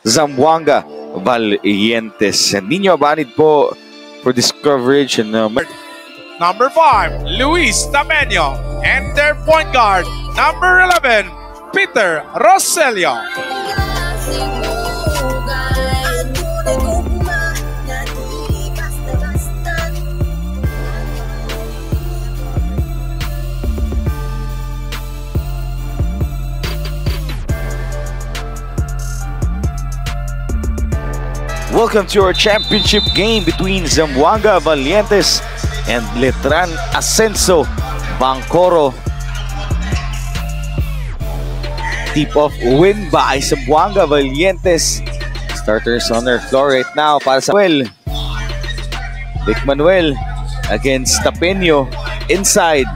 Zamboanga Valientes. Hindi nyo abanid po for this coverage. And, Number 5, Luis Tamenyo. And their point guard, number 11, Peter Roselio. welcome to our championship game between Zamboanga Valientes and Letran Ascenso Bancoro. Tip-off win by Zamboanga Valientes. Starters on their floor right now para sa Vic Manuel against Tapeño inside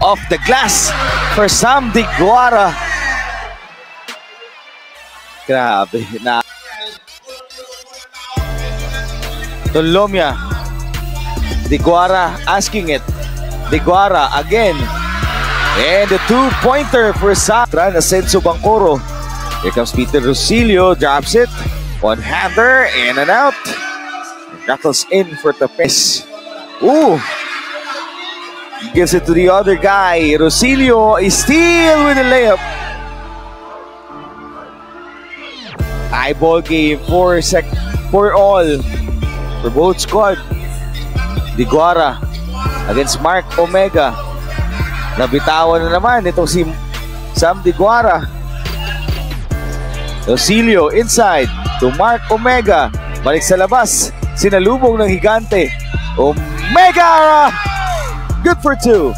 off the glass for Sam Diguara. Grabe na. Tolomia. Diguara asking it. Diguara again. And the two-pointer for Sam Ascenso Bancoro. Here comes Peter Rosilio, drops it. One-hander, in and out. Knuckles in for Tapes. Ooh! Gives it to the other guy. Rosilio is still with the layup. High ball game for all. For both squad. Diguara against Mark Omega. Nabitawan na naman itong si Sam Diguara. Rosilio inside to Mark Omega. Balik sa labas. Sinalubong ng higante. Omega! Good for two.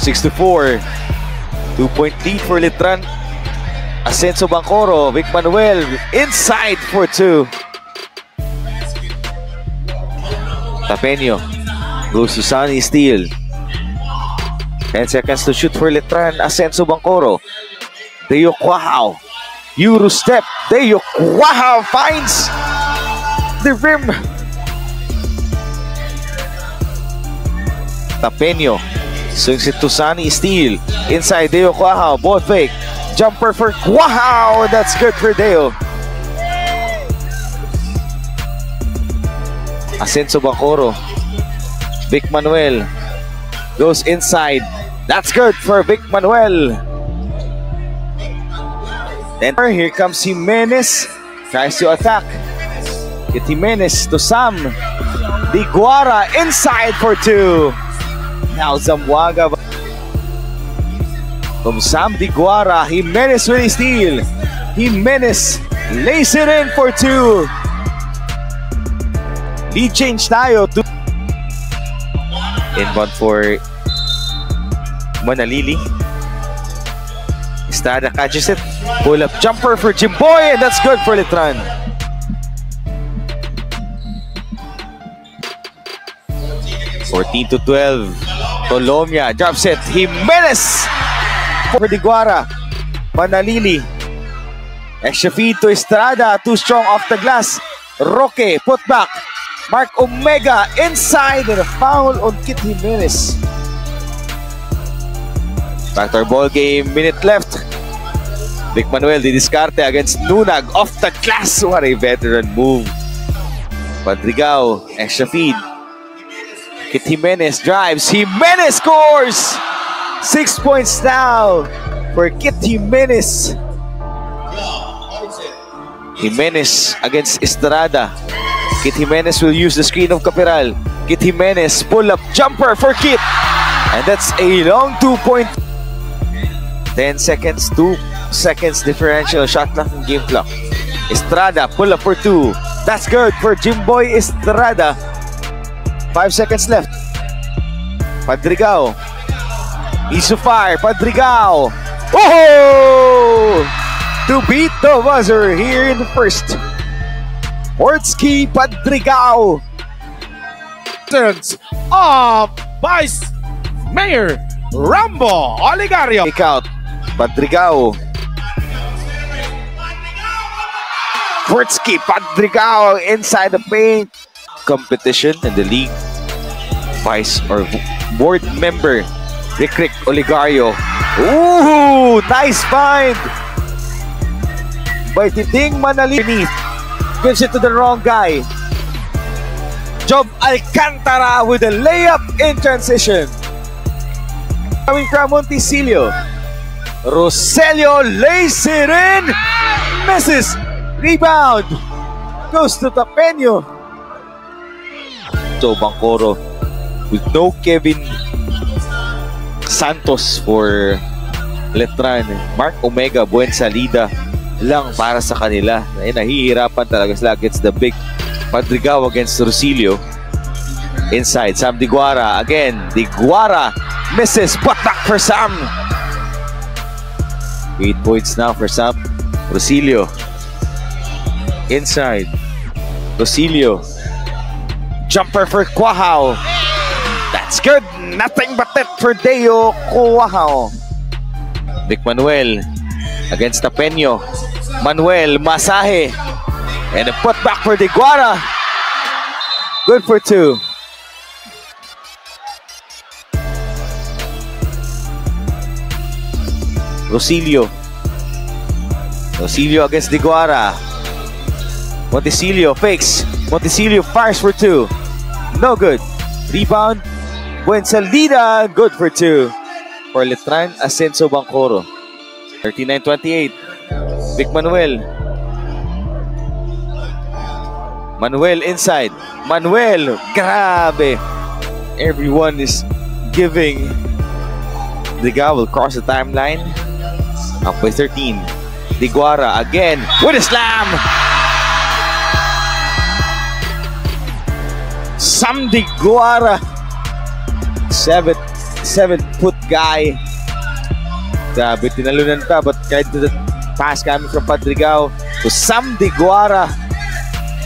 6-4. 2-point lead for Letran Ascenso Bancoro. Vic Manuel inside for two. Tapeño goes to Sonny Steele. 10 seconds to shoot for Letran Ascenso Bancoro. Deo Quahao. Euro step. Deo Quahao finds the rim. Tapeño swings it to Sonny Steele. Inside Deo Quahao. Ball fake. Jumper for Quahao. That's good for Deo. Ascenso Bancoro. Vic Manuel goes inside. That's good for Vic Manuel. Then here comes Jimenez. Tries to attack. Get Jimenez to Sam Diguara inside for two. Now Zamboanga from Sam Diguara. Jimenez with his steal. Jimenez lays it in for two. Lead change tayo to inbound for Manalili. Estrada catches it. Pull up jumper for Jimboy, and that's good for Letran. (14 to 12). Tolomia drops it. Jimenez for Diguara. Manalili. Extra feed to Estrada. Too strong off the glass. Roque put back. Mark Omega inside and a foul on Kit Jimenez. Back to our ball game, minute left. Vic Manuel di diskarte against Nunag off the glass. What a veteran move. Padrigao, extra feed. Kit Jimenez drives. Jimenez scores! 6 points now for Kit Jimenez. Jimenez against Estrada. Kit Jimenez will use the screen of Caperal. Kit Jimenez pull-up jumper for Kit. And that's a long 2-point. 10 seconds, 2 seconds differential shot clock and game clock. Estrada pull-up for two. That's good for Jimboy Estrada. 5 seconds left. Padrigao. He's to fire. Padrigao. Oh! To beat the buzzer here in the first. Portsky Padrigao. Vice Mayor Rambo Oligario. Kick out. Padrigao. Portsky Padrigao inside the paint. Competition in the league. Vice or board member Rick Oligario. Ooh, nice find. by Titing Manalili. Gives it to the wrong guy. Job Alcantara with a layup in transition. Coming from Monticello. Roselio lays it in. Misses. Rebound. Goes to Tapeño. So Bancoro with no Kevin Santos for Letran. Mark Omega, buen salida lang para sa kanila. Nahihirapan talaga sila against the big Madrigal against Rosilio. Inside, Sam Diguara. Again, Diguara misses. Put back for Sam. 8 points now for Sam. Rosilio. Inside. Rosilio. Jumper for Quahao. That's good. Nothing but net for Deo Quahao. Vic Manuel against Tapeño. Manuel, masahe. And a put back for Diguara. Good for 2. Rosilio. Rosilio against Diguara. Monticello fakes. Monticello fires for 2. No good. Rebound. Buen salida. Good for 2. For Letran Ascenso Bancoro. 39-28. Vic Manuel. Manuel inside. Manuel. Grabe. Everyone is giving. Diguara will cross the timeline. Up by 13. Diguara again with a slam. Sam Diguara. 7-foot guy. Grabe, tinalunan pa, but kahit the pass coming from Padrigao to Sam Diguara.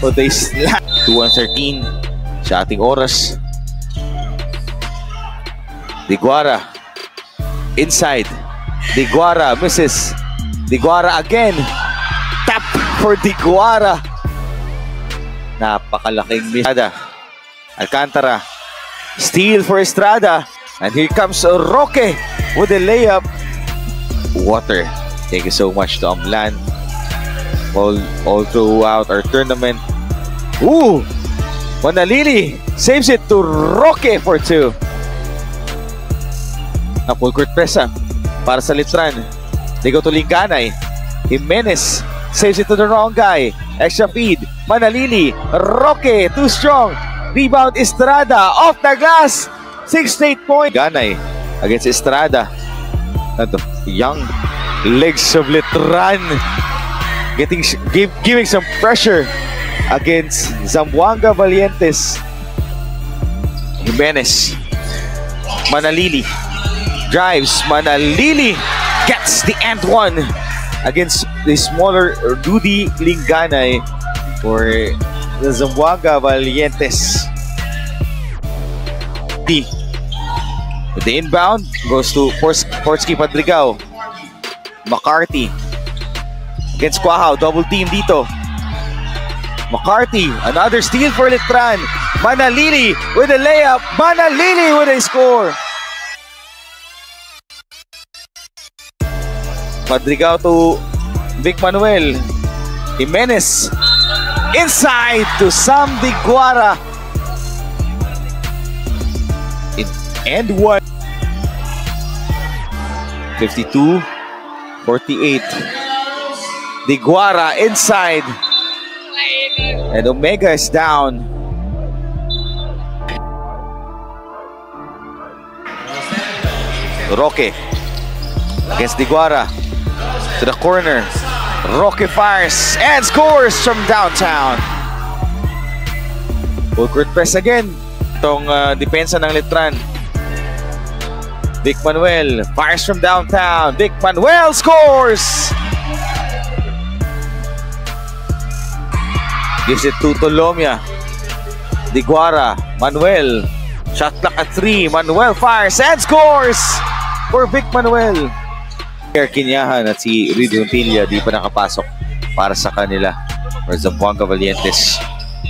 So they slap. 2-13 sa ating oras. Diguara. Inside. Diguara misses. Diguara again. Tap for Diguara. Napakalaking miss. Alcantara. Steal for Estrada. And here comes Roque with a layup. Water. Thank you so much to Amlan. All throughout our tournament. Ooh! Manalili saves it to Roque for 2. Full court press para sa Letran. They go to Linganay. Jimenez saves it to the wrong guy. Extra feed. Manalili. Roque. Too strong. Rebound Estrada. Off the glass. 6 straight points. Linganay against Estrada. Young legs of Letran. Giving some pressure against Zamboanga Valientes. Jimenez. Manalili. Drives. Manalili gets the and one against the smaller Rudy Linganay for the Zamboanga Valientes. With the inbound goes to Portsky Padrigao. McCarthy against Quahao. Double team dito. McCarthy. Another steal for Letran. Manalili with a layup. Manalili with a score. Padrigao to Vic Manuel. Jimenez. Inside to Sam Diguara. And one. 52-48. Diguara inside. And Omega is down. Roque against Diguara. To the corner. Roque fires and scores from downtown. Full court press again. Itong depensa ng Letran. Vic Manuel fires from downtown. Vic Manuel scores! Gives it to Tolomia. Diguara. Manuel. Shot clock at 3. Manuel fires and scores for Vic Manuel. Kinyahan at si Reed Montilla di pa nakapasok para sa kanila for Zamboanga Valientes.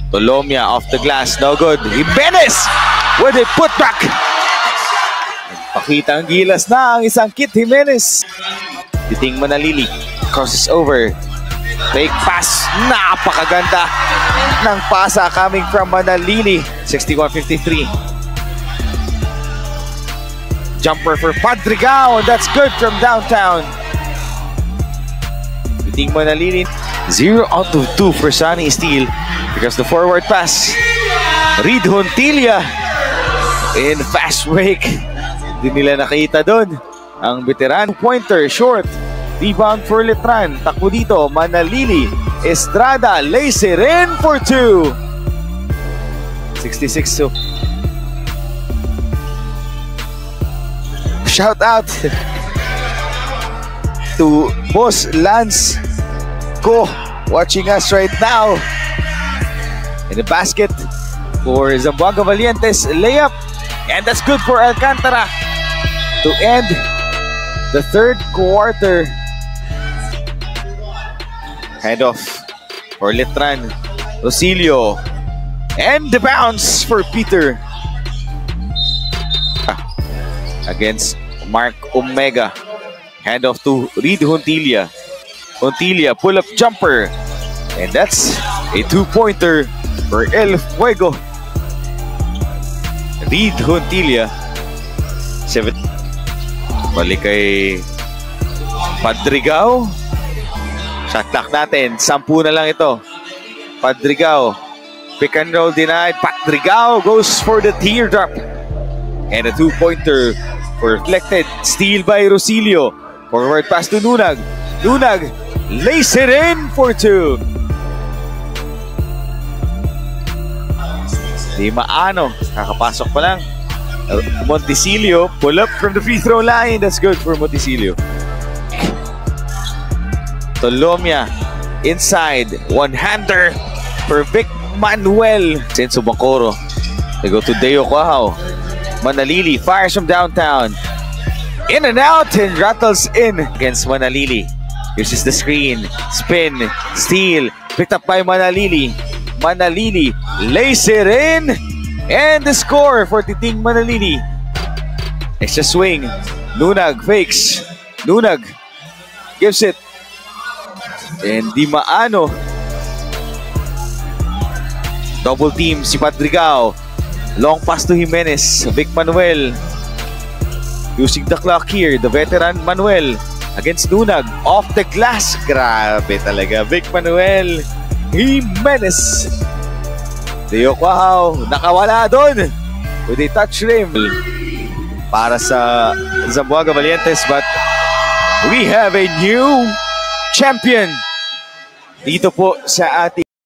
Tolomia off the glass, no good. Jimenez with a putback. Pakita ang gilas na ang isang Kit Jimenez. Titing Manalili crosses over Fake pass. Napakaganda ng pasa coming from Manalili. 61-53. Jumper for Padrigao. That's good from downtown. Biting Manalili. 0 out of 2 for Sunny Steel because the forward pass. Reed Hontilia in fast break. Hindi nila nakita doon. Ang veteran pointer short. Rebound for Letran. Takbo dito. Manalili. Estrada. Lacer in for 2. 66-2. Shout out to Boss Lance Ko watching us right now. In the basket for Zamboanga Valientes layup. And that's good for Alcantara to end the third quarter. Handoff for Letran. Rosilio. And the bounce for Peter. Against Mark Omega. Handoff to Reed Hontilia. Hontilia pull-up jumper. And that's a 2-pointer for El Fuego. Reed Hontilia. 7. Balik kay Padrigao. Shot clock natin. 10 na lang ito. Padrigao. Pick and roll denied. Padrigao goes for the teardrop. And a 2-pointer for reflected. Steal by Rosilio. Forward pass to Nunag. Nunag lays it in for 2. Di maano. Kakapasok pa lang. Montesilio pull up from the free throw line. That's good for Montesilio. Tolomia inside. One-hander for Vic Manuel. Senso Bancoro. They go to Deo Quahao. Manalili fires from downtown. In and out and rattles in against Manalili. Uses the screen. Spin. Steal. Picked up by Manalili. Manalili lays it in. And the score for Titing Manalili. Extra swing. Nunag fakes. Nunag gives it. And di maano. Double team si Padrigao. Long pass to Jimenez. Vic Manuel. Using the clock here. The veteran Manuel against Nunag. Off the glass. Grabe talaga. Vic Manuel. Jimenez. Deo Quahao. Nakawala doon. With a touch rim. Para sa Zamboanga Valientes. But we have a new champion. Dito po sa ating